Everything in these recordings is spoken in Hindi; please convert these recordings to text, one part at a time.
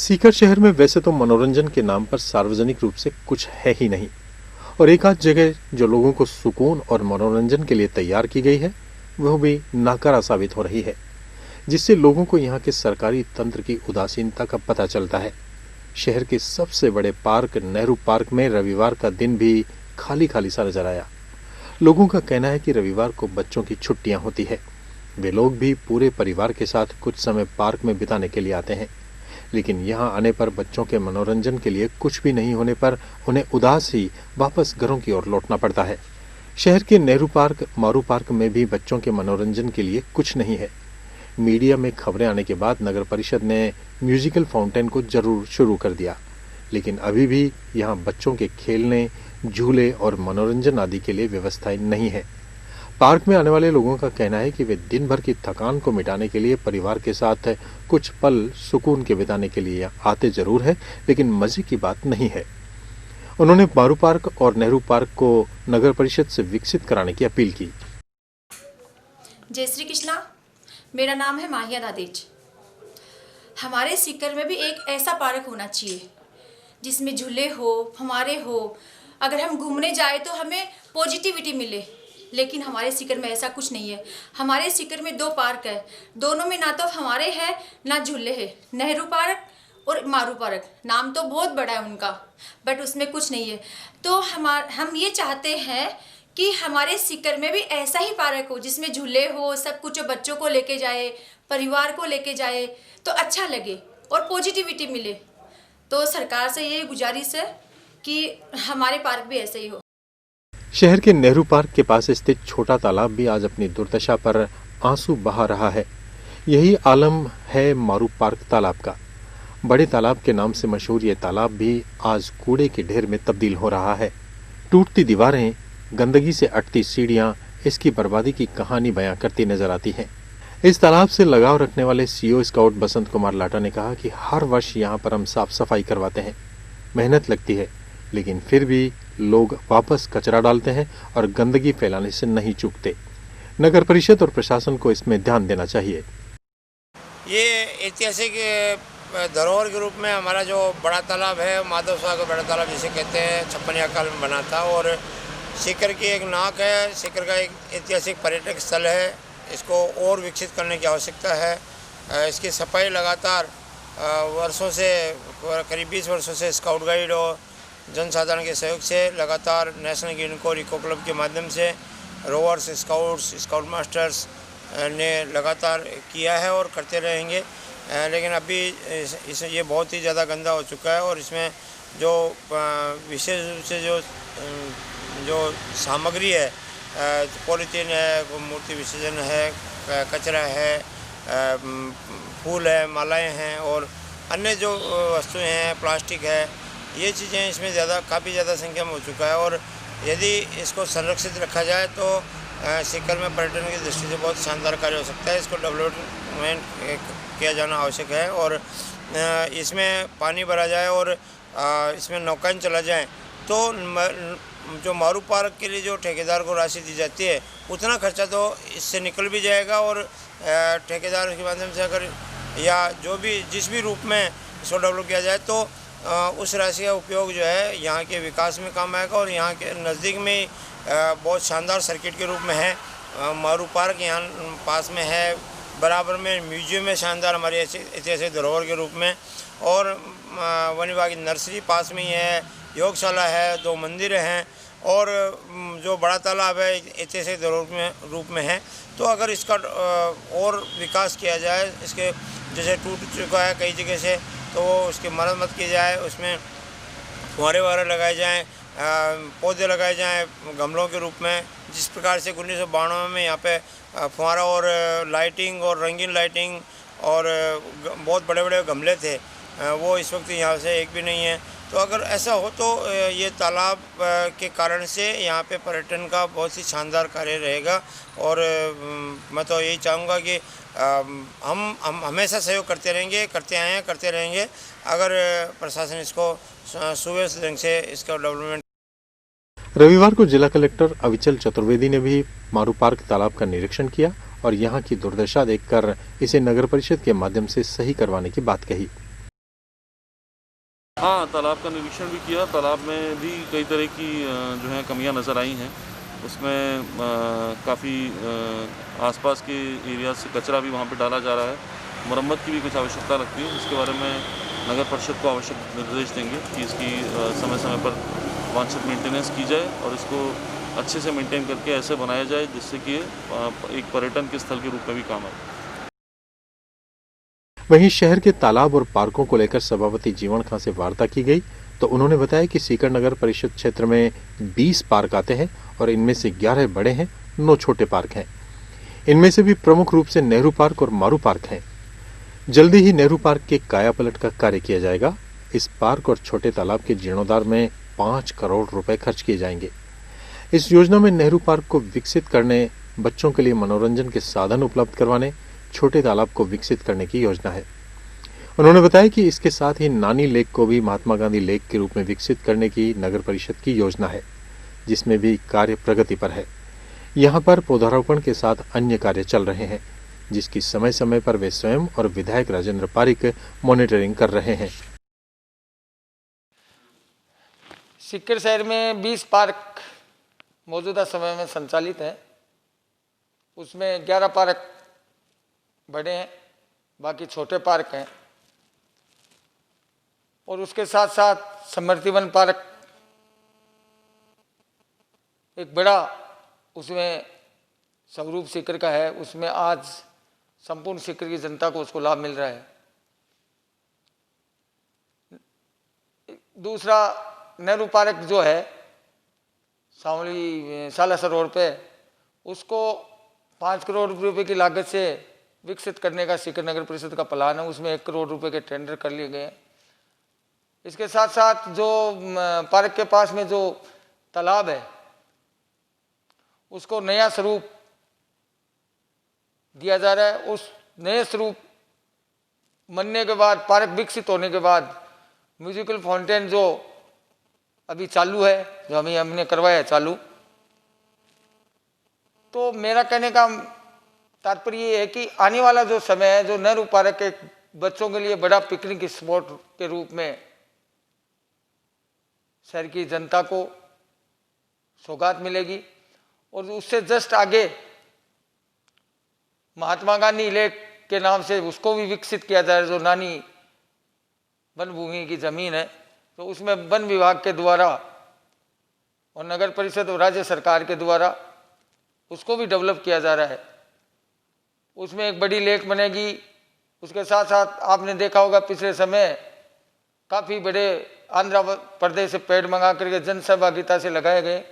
सीकर शहर में वैसे तो मनोरंजन के नाम पर सार्वजनिक रूप से कुछ है ही नहीं, और एक आध जगह जो लोगों को सुकून और मनोरंजन के लिए तैयार की गई है वह भी नाकारा साबित हो रही है, जिससे लोगों को यहाँ के सरकारी तंत्र की उदासीनता का पता चलता है। शहर के सबसे बड़े पार्क नेहरू पार्क में रविवार का दिन भी खाली खाली सा नजर आया। लोगों का कहना है कि रविवार को बच्चों की छुट्टियां होती है, वे लोग भी पूरे परिवार के साथ कुछ समय पार्क में बिताने के लिए आते हैं, लेकिन यहाँ आने पर बच्चों के मनोरंजन के लिए कुछ भी नहीं होने पर उन्हें उदास ही वापस घरों की ओर लौटना पड़ता है। शहर के नेहरू पार्क मारू पार्क में भी बच्चों के मनोरंजन के लिए कुछ नहीं है। मीडिया में खबरें आने के बाद नगर परिषद ने म्यूजिकल फाउंटेन को जरूर शुरू कर दिया, लेकिन अभी भी यहाँ बच्चों के खेलने, झूले और मनोरंजन आदि के लिए व्यवस्थाएं नहीं है। पार्क में आने वाले लोगों का कहना है कि वे दिन भर की थकान को मिटाने के लिए परिवार के साथ कुछ पल सुकून के बिताने के लिए आते जरूर है, लेकिन मजे की बात नहीं है। उन्होंने मारू पार्क और नेहरू पार्क को नगर परिषद से विकसित कराने की अपील की। जय श्री कृष्णा, मेरा नाम है माहिया दादेज। हमारे सीकर में भी एक ऐसा पार्क होना चाहिए जिसमें झूले हो, हमारे हो, अगर हम घूमने जाए तो हमें पॉजिटिविटी मिले, लेकिन हमारे सीकर में ऐसा कुछ नहीं है। हमारे सीकर में 2 पार्क है, दोनों में ना तो हमारे हैं ना झूले हैं, नेहरू पार्क और मारू पार्क। नाम तो बहुत बड़ा है उनका, बट उसमें कुछ नहीं है। तो हम ये चाहते हैं कि हमारे सीकर में भी ऐसा ही पार्क हो जिसमें झूले हो, सब कुछ, बच्चों को लेके जाए, परिवार को लेके जाए तो अच्छा लगे और पॉजिटिविटी मिले। तो सरकार से ये गुजारिश है कि हमारे पार्क भी ऐसे ही हो। शहर के नेहरू पार्क के पास स्थित छोटा तालाब भी आज अपनी दुर्दशा पर आंसू बहा रहा है। यही आलम है मारू पार्क तालाब का। बड़े तालाब के नाम से मशहूर ये तालाब भी आज कूड़े के ढेर में तब्दील हो रहा है। टूटती दीवारें, गंदगी से अटती सीढ़ियां इसकी बर्बादी की कहानी बयां करती नजर आती हैं। इस तालाब से लगाव रखने वाले सीओ स्काउट बसंत कुमार लाटा ने कहा कि हर वर्ष यहाँ पर हम साफ सफाई करवाते हैं, मेहनत लगती है, लेकिन फिर भी लोग वापस कचरा डालते हैं और गंदगी फैलाने से नहीं चूकते। नगर परिषद और प्रशासन को इसमें ध्यान देना चाहिए। ये ऐतिहासिक धरोहर के रूप में हमारा जो बड़ा तालाब है, माधव साहब का बड़ा तालाब जिसे कहते हैं, 56 काल में बना था और सीकर की एक नाक है, सीकर का एक ऐतिहासिक पर्यटक स्थल है। इसको और विकसित करने की आवश्यकता है। इसकी सफाई लगातार वर्षों से, करीब 20 वर्षों से स्काउट गाइड और जनसाधारण के सहयोग से लगातार national green corps eco club के माध्यम से रोवर्स, स्काउट्स, स्काउट मास्टर्स ने लगातार किया है और करते रहेंगे। लेकिन अभी ये बहुत ही ज़्यादा गंदा हो चुका है और इसमें जो विशेष रूप से जो सामग्री है, पॉलीथीन है, मूर्ति विसर्जन है, कचरा है, फूल है, मालाएं हैं और अन्य जो वस्तुएं हैं, प्लास्टिक है, ये चीज़ें इसमें काफ़ी ज़्यादा संख्या में हो चुका है। और यदि इसको संरक्षित रखा जाए तो सीकर में पर्यटन की दृष्टि से बहुत शानदार कार्य हो सकता है। इसको डेवलपमेंट किया जाना आवश्यक है और इसमें पानी भरा जाए और इसमें नौकाएं चला जाए तो जो मारू पार्क के लिए जो ठेकेदार को राशि दी जाती है उतना खर्चा तो इससे निकल भी जाएगा और ठेकेदार के माध्यम से अगर या जो भी जिस भी रूप में इसको डेवलप किया जाए तो उस राशि का उपयोग जो है यहाँ के विकास में काम आएगा। और यहाँ के नज़दीक में बहुत शानदार सर्किट के रूप में है मारू पार्क, यहाँ पास में है, बराबर में म्यूजियम है शानदार हमारे ऐतिहासिक धरोहर के रूप में, और वन विभाग की नर्सरी पास में ही है, योगशाला है, 2 मंदिर हैं और जो बड़ा तालाब है ऐतिहासिक धरोहर रूप में है। तो अगर इसका और विकास किया जाए, इसके जैसे टूट चुका है कई जगह से, तो उसकी मरम्मत की जाए, उसमें फुहारे वगैरह लगाए जाएँ, पौधे लगाए जाएँ गमलों के रूप में। जिस प्रकार से 1992 में यहाँ पे फुहारा और लाइटिंग और रंगीन लाइटिंग और बहुत बड़े बड़े गमले थे, वो इस वक्त यहाँ से एक भी नहीं है। तो अगर ऐसा हो तो ये तालाब के कारण से यहाँ पे पर्यटन का बहुत ही शानदार कार्य रहेगा। और मैं तो यही चाहूँगा कि हम हमेशा सहयोग करते रहेंगे, करते आए हैं, करते रहेंगे, अगर प्रशासन इसको सुव्यवस्थित ढंग से इसका डेवलपमेंट। रविवार को जिला कलेक्टर अविचल चतुर्वेदी ने भी मारू पार्क तालाब का निरीक्षण किया और यहाँ की दुर्दशा देखकर इसे नगर परिषद के माध्यम से सही करवाने की बात कही। हाँ, तालाब का निरीक्षण भी किया। तालाब में भी कई तरह की जो है कमियां नज़र आई हैं। उसमें काफ़ी आसपास के एरिया से कचरा भी वहाँ पे डाला जा रहा है। मरम्मत की भी कुछ आवश्यकता लगती है, जिसके बारे में नगर परिषद को आवश्यक निर्देश देंगे कि इसकी समय समय पर वांछित मेंटेनेंस की जाए और इसको अच्छे से मेंटेन करके ऐसे बनाया जाए जिससे कि एक पर्यटन के स्थल के रूप में भी काम आए। वहीं शहर के तालाब और पार्कों को लेकर सभापति जीवन खां से वार्ता की गई तो उन्होंने बताया कि सीकर नगर परिषद क्षेत्र में 20 पार्क आते हैं और इनमें से 11 बड़े हैं, 9 छोटे पार्क हैं। इनमें से भी प्रमुख रूप से नेहरू पार्क और मारू पार्क हैं। जल्दी ही नेहरू पार्क के कायापलट का कार्य किया जाएगा। इस पार्क और छोटे तालाब के जीर्णोद्धार में 5 करोड़ रुपए खर्च किए जाएंगे। इस योजना में नेहरू पार्क को विकसित करने, बच्चों के लिए मनोरंजन के साधन उपलब्ध करवाने, छोटे तालाब को विकसित करने की योजना है। उन्होंने बताया कि इसके साथ ही नानी लेक को भी महात्मा गांधी लेक के रूप में विकसित करने की नगर परिषद की योजना है, जिसमें भी कार्य प्रगति पर है। यहाँ पर पौधारोपण के साथ अन्य कार्य चल रहे हैं, जिसकी समय समय पर वे स्वयं और विधायक राजेंद्र पारिक मॉनिटरिंग कर रहे हैं। सीकर शहर में 20 पार्क मौजूदा समय में संचालित हैं। उसमें 11 पार्क बड़े हैं, बाकी छोटे पार्क हैं और उसके साथ साथ समृद्धिवन पार्क एक बड़ा उसमें स्वरूप सीकर का है। उसमें आज संपूर्ण सीकर की जनता को उसको लाभ मिल रहा है। दूसरा नेहरू पार्क जो है सावली सालासर रोड पे, उसको 5 करोड़ रुपए की लागत से विकसित करने का सीकर नगर परिषद का प्लान है। उसमें 1 करोड़ रुपए के टेंडर कर लिए गए हैं। इसके साथ साथ जो पार्क के पास में जो तालाब है उसको नया स्वरूप दिया जा रहा है। उस नए स्वरूप बनने के बाद, पार्क विकसित होने के बाद म्यूजिकल फाउंटेन जो अभी चालू है, जो हमने करवाया है चालू, तो मेरा कहने का तात्पर्य ये है कि आने वाला जो समय है, जो नेहरू पार्क एक बच्चों के लिए बड़ा पिकनिक स्पॉट के रूप में शहर की जनता को सौगात मिलेगी। और उससे जस्ट आगे महात्मा गांधी लेक के नाम से उसको भी विकसित किया जा रहा है, जो नानी वन भूमि की जमीन है। तो उसमें वन विभाग के द्वारा और नगर परिषद और राज्य सरकार के द्वारा उसको भी डेवलप किया जा रहा है। उसमें एक बड़ी लेक बनेगी। उसके साथ साथ आपने देखा होगा पिछले समय काफ़ी बड़े आंध्र प्रदेश से पेड़ मंगा करके जन सहभागिता से लगाए गए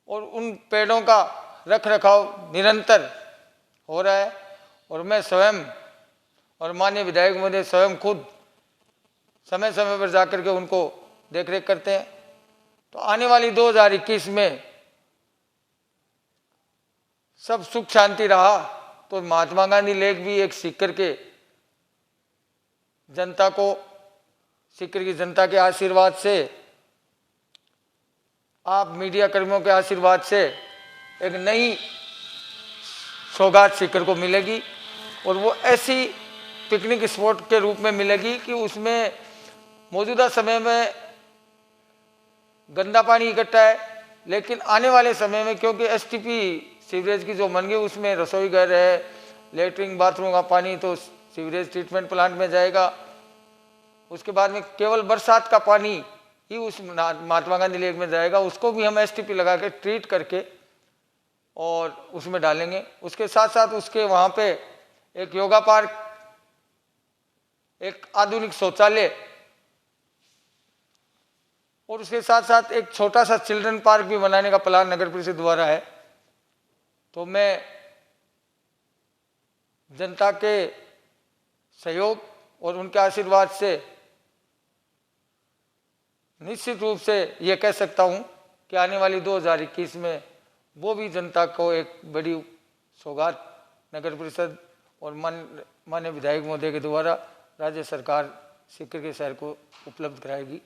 और उन पेड़ों का रख रखाव निरंतर हो रहा है। और मैं स्वयं और माननीय विधायक महोदय स्वयं खुद समय समय पर जाकर के उनको देख रेख करते हैं। तो आने वाली 2021 में सब सुख शांति रहा तो महात्मा गांधी लेक भी एक सीकर के जनता को, सीकर की जनता के आशीर्वाद से, आप मीडिया कर्मियों के आशीर्वाद से एक नई सौगात सीकर को मिलेगी। और वो ऐसी पिकनिक स्पॉट के रूप में मिलेगी कि उसमें मौजूदा समय में गंदा पानी इकट्ठा है, लेकिन आने वाले समय में क्योंकि एसटीपी सीवरेज की जो बन गई उसमें रसोई घर है, लेटरिन बाथरूम का पानी तो सीवरेज ट्रीटमेंट प्लांट में जाएगा। उसके बाद में केवल बरसात का पानी ही उस महात्मा गांधी लेक में जाएगा। उसको भी हम एसटीपी लगा के ट्रीट करके और उसमें डालेंगे। उसके साथ साथ उसके वहाँ पे एक योगा पार्क, एक आधुनिक शौचालय और उसके साथ साथ एक छोटा सा चिल्ड्रन पार्क भी बनाने का प्लान नगर परिषद द्वारा है। तो मैं जनता के सहयोग और उनके आशीर्वाद से निश्चित रूप से ये कह सकता हूँ कि आने वाली 2021 में वो भी जनता को एक बड़ी सौगात नगर परिषद और माननीय विधायक महोदय के द्वारा राज्य सरकार सीकर के शहर को उपलब्ध कराएगी।